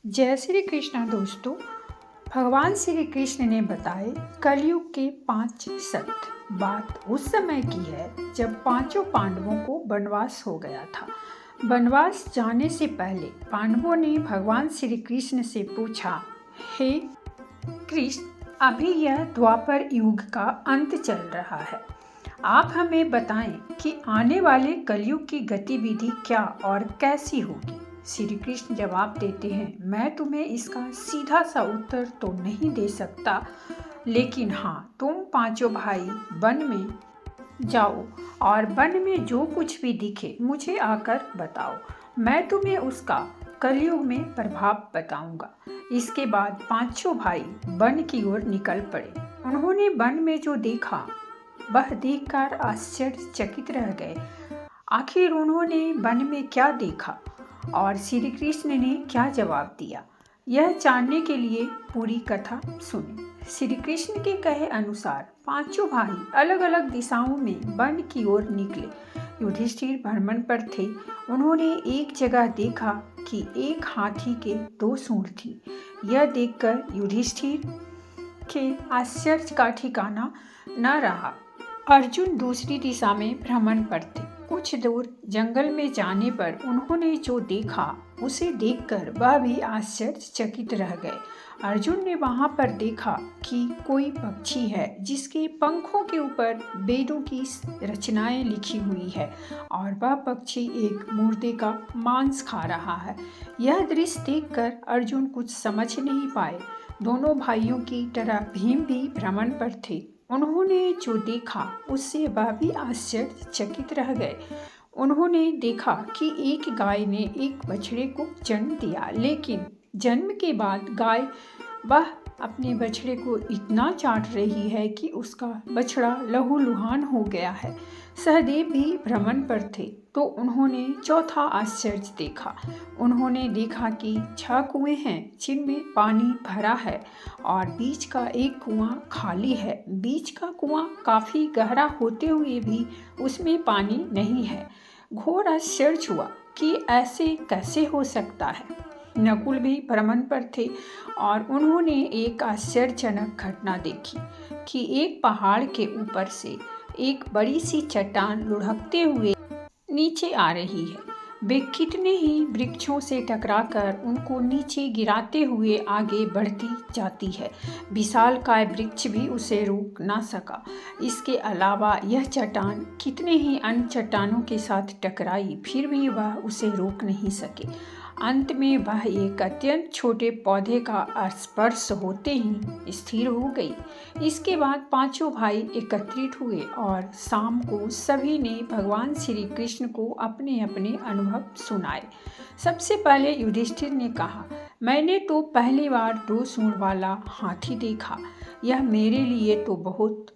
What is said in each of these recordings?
जय श्री कृष्ण दोस्तों। भगवान श्री कृष्ण ने बताए कलयुग के 5 सत्य। बात उस समय की है जब पांचों पांडवों को वनवास हो गया था। वनवास जाने से पहले पांडवों ने भगवान श्री कृष्ण से पूछा, हे कृष्ण, अभी यह द्वापर युग का अंत चल रहा है। आप हमें बताएं कि आने वाले कलयुग की गतिविधि क्या और कैसी होगी। श्री कृष्ण जवाब देते हैं, मैं तुम्हें इसका सीधा सा उत्तर तो नहीं दे सकता, लेकिन हाँ, तुम पांचों भाई वन में जाओ और वन में जो कुछ भी दिखे मुझे आकर बताओ। मैं तुम्हें उसका कलयुग में प्रभाव बताऊंगा। इसके बाद पांचों भाई वन की ओर निकल पड़े। उन्होंने वन में जो देखा वह देखकर आश्चर्यचकित रह गए। आखिर उन्होंने वन में क्या देखा और श्री कृष्ण ने क्या जवाब दिया, यह जानने के लिए पूरी कथा सुने। श्री कृष्ण के कहे अनुसार पांचों भाई अलग अलग दिशाओं में वन की ओर निकले। युधिष्ठिर भ्रमण पर थे। उन्होंने एक जगह देखा कि एक हाथी के 2 सूंड थी। यह देखकर युधिष्ठिर के आश्चर्य का ठिकाना न रहा। अर्जुन दूसरी दिशा में भ्रमण पर थे। कुछ दूर जंगल में जाने पर उन्होंने जो देखा उसे देखकर वह भी आश्चर्यचकित रह गए। अर्जुन ने वहां पर देखा कि कोई पक्षी है जिसके पंखों के ऊपर वेदों की रचनाएं लिखी हुई है और वह पक्षी एक मुर्दे का मांस खा रहा है। यह दृश्य देखकर अर्जुन कुछ समझ नहीं पाए। दोनों भाइयों की तरह भीम भी भ्रमण पर थे। उन्होंने जो देखा उससे वह भी आश्चर्यचकित रह गए। उन्होंने देखा कि एक गाय ने एक बछड़े को जन्म दिया, लेकिन जन्म के बाद गाय वह अपने बछड़े को इतना चाट रही है कि उसका बछड़ा लहूलुहान हो गया है। सहदेव भी भ्रमण पर थे तो उन्होंने चौथा आश्चर्य देखा। उन्होंने देखा कि 6 कुएं हैं जिनमें पानी भरा है और बीच का एक कुआं खाली है। बीच का कुआं काफी गहरा होते हुए भी उसमें पानी नहीं है। घोर आश्चर्य हुआ कि ऐसे कैसे हो सकता है। नकुल भी भ्रमण पर थे और उन्होंने एक आश्चर्यजनक घटना देखी कि एक पहाड़ के ऊपर से एक बड़ी सी चट्टान लुढ़कते हुए नीचे आ रही है। वे कितने ही वृक्षों से टकराकर उनको नीचे गिराते हुए आगे बढ़ती जाती है। विशालकाय वृक्ष भी उसे रोक ना सका। इसके अलावा यह चट्टान कितने ही अन्य चट्टानों के साथ टकराई, फिर भी वह उसे रोक नहीं सके। अंत में वह एक अत्यंत छोटे पौधे का स्पर्श होते ही स्थिर हो गई। इसके बाद पांचों भाई एकत्रित हुए और शाम को सभी ने भगवान श्री कृष्ण को अपने अपने अनुभव सुनाए। सबसे पहले युधिष्ठिर ने कहा, मैंने तो पहली बार 2 सूंड वाला हाथी देखा। यह मेरे लिए तो बहुत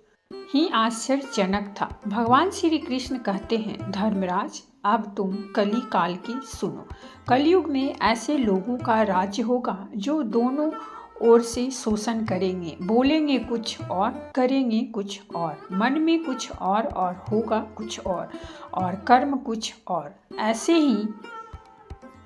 ही आश्चर्यजनक था। भगवान श्री कृष्ण कहते हैं, धर्मराज, अब तुम कली काल की सुनो। कलयुग में ऐसे लोगों का राज्य होगा जो दोनों ओर से शोषण करेंगे, बोलेंगे कुछ और करेंगे कुछ और, मन में कुछ और होगा कुछ और कर्म कुछ और। ऐसे ही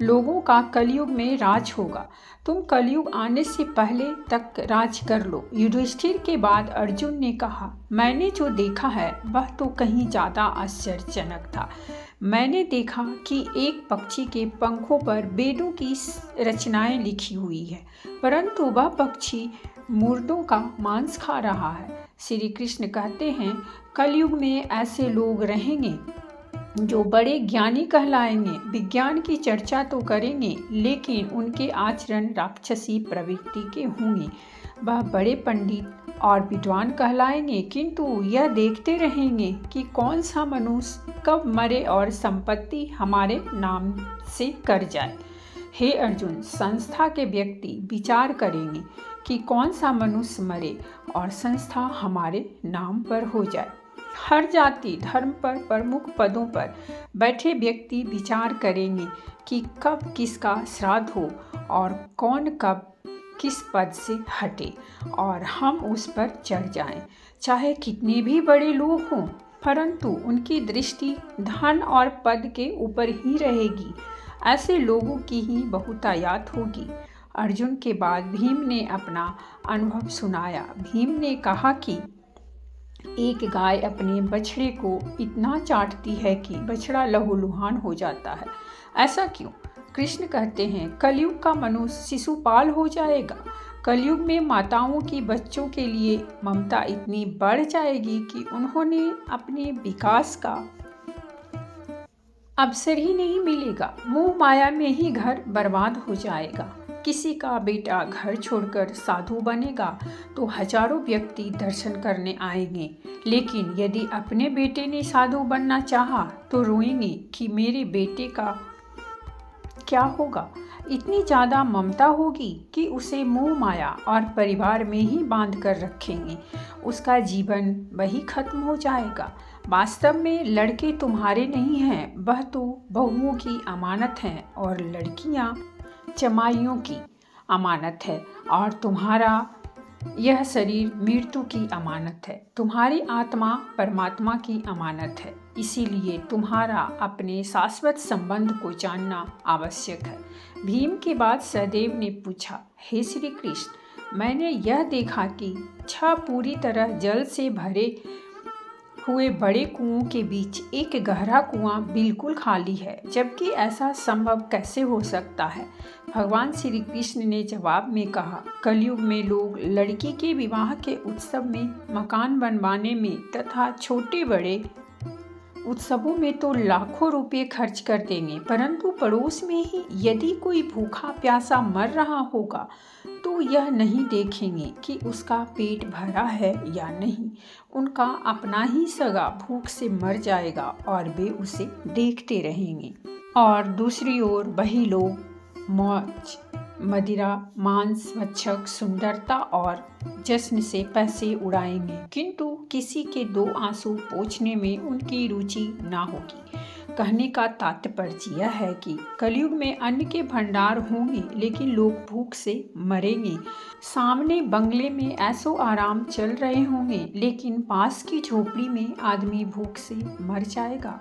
लोगों का कलयुग में राज होगा। तुम कलयुग आने से पहले तक राज कर लो। युधिष्ठिर के बाद अर्जुन ने कहा, मैंने जो देखा है वह तो कहीं ज़्यादा आश्चर्यजनक था। मैंने देखा कि एक पक्षी के पंखों पर वेदों की रचनाएं लिखी हुई है, परंतु वह पक्षी मुर्दों का मांस खा रहा है। श्री कृष्ण कहते हैं, कलयुग में ऐसे लोग रहेंगे जो बड़े ज्ञानी कहलाएंगे, विज्ञान की चर्चा तो करेंगे, लेकिन उनके आचरण राक्षसी प्रवृत्ति के होंगे। वह बड़े पंडित और विद्वान कहलाएंगे, किंतु यह देखते रहेंगे कि कौन सा मनुष्य कब मरे और संपत्ति हमारे नाम से कर जाए। हे अर्जुन, संस्था के व्यक्ति विचार करेंगे कि कौन सा मनुष्य मरे और संस्था हमारे नाम पर हो जाए। हर जाति धर्म पर प्रमुख पदों पर बैठे व्यक्ति विचार करेंगे कि कब किसका श्राद्ध हो और कौन कब किस पद से हटे और हम उस पर चढ़ जाएं। चाहे कितने भी बड़े लोग हों, परंतु उनकी दृष्टि धन और पद के ऊपर ही रहेगी। ऐसे लोगों की ही बहुतायत होगी। अर्जुन के बाद भीम ने अपना अनुभव सुनाया। भीम ने कहा कि एक गाय अपने बछड़े को इतना चाटती है कि बछड़ा लहूलुहान हो जाता है। ऐसा क्यों? कृष्ण कहते हैं, कलयुग का मनुष्य शिशुपाल हो जाएगा। कलयुग में माताओं की बच्चों के लिए ममता इतनी बढ़ जाएगी कि उन्होंने अपने विकास का अवसर ही नहीं मिलेगा। मोह माया में ही घर बर्बाद हो जाएगा। किसी का बेटा घर छोड़कर साधु बनेगा तो हजारों व्यक्ति दर्शन करने आएंगे, लेकिन यदि अपने बेटे ने साधु बनना चाहा तो रोएंगे कि मेरे बेटे का क्या होगा। इतनी ज़्यादा ममता होगी कि उसे मोह माया और परिवार में ही बांध कर रखेंगे। उसका जीवन वही खत्म हो जाएगा। वास्तव में लड़के तुम्हारे नहीं हैं, वह तो बहुओं की अमानत हैं और लड़कियां जमाइयों की अमानत है, और तुम्हारा यह शरीर मृत्यु की अमानत है। तुम्हारी आत्मा परमात्मा की अमानत है। इसीलिए तुम्हारा अपने शाश्वत संबंध को जानना आवश्यक है। भीम के बाद सहदेव ने पूछा, हे श्री कृष्ण, मैंने यह देखा कि 6 पूरी तरह जल से भरे हुए बड़े कुओं के बीच एक गहरा कुआं बिल्कुल खाली है, जबकि ऐसा संभव कैसे हो सकता है? भगवान श्री कृष्ण ने जवाब में कहा, कलयुग में लोग लड़की के विवाह के उत्सव में, मकान बनवाने में तथा छोटे बड़े उत्सवों में तो लाखों रुपए खर्च कर देंगे, परंतु पड़ोस में ही यदि कोई भूखा प्यासा मर रहा होगा तो यह नहीं देखेंगे कि उसका पेट भरा है या नहीं। उनका अपना ही सगा भूख से मर जाएगा और वे उसे देखते रहेंगे। और दूसरी ओर वही लोग मौज मदिरा, मांस, मच्छक, सुंदरता और जश्न से पैसे उड़ाएंगे, किंतु किसी के 2 आंसू पोंछने में उनकी रुचि ना होगी। कहने का तात्पर्य यह है कि कलयुग में अन्न के भंडार होंगे, लेकिन लोग भूख से मरेंगे। सामने बंगले में ऐशो आराम चल रहे होंगे, लेकिन पास की झोपड़ी में आदमी भूख से मर जाएगा।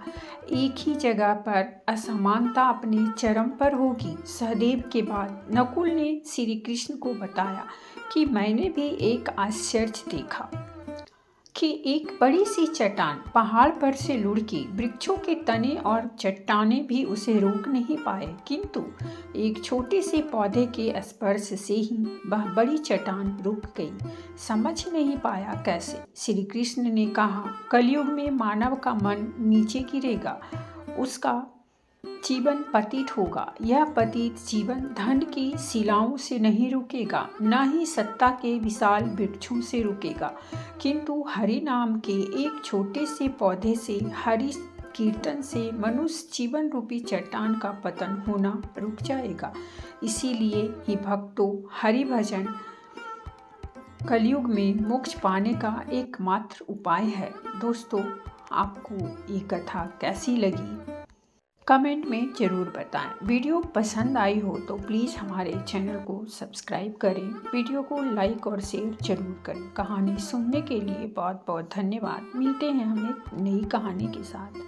एक ही जगह पर असमानता अपने चरम पर होगी। सहदेव के बाद नकुल ने श्री कृष्ण को बताया कि मैंने भी एक आश्चर्य देखा कि एक बड़ी सी चट्टान पहाड़ पर से लुढ़की। वृक्षों के तने और चट्टानें भी उसे रोक नहीं पाए, किंतु एक छोटे से पौधे के स्पर्श से ही वह बड़ी चट्टान रुक गई। समझ नहीं पाया कैसे। श्री कृष्ण ने कहा, कलयुग में मानव का मन नीचे गिरेगा, उसका जीवन पतित होगा। यह पतित जीवन धन की शिलाओं से नहीं रुकेगा, न ही सत्ता के विशाल वृक्षों से रुकेगा, किंतु हरि नाम के एक छोटे से पौधे से, हरि कीर्तन से मनुष्य जीवन रूपी चट्टान का पतन होना रुक जाएगा। इसीलिए ही भक्तों, हरि भजन कलयुग में मोक्ष पाने का एकमात्र उपाय है। दोस्तों, आपको ये कथा कैसी लगी कमेंट में ज़रूर बताएं। वीडियो पसंद आई हो तो प्लीज़ हमारे चैनल को सब्सक्राइब करें, वीडियो को लाइक और शेयर जरूर करें। कहानी सुनने के लिए बहुत बहुत धन्यवाद। मिलते हैं हम एक नई कहानी के साथ।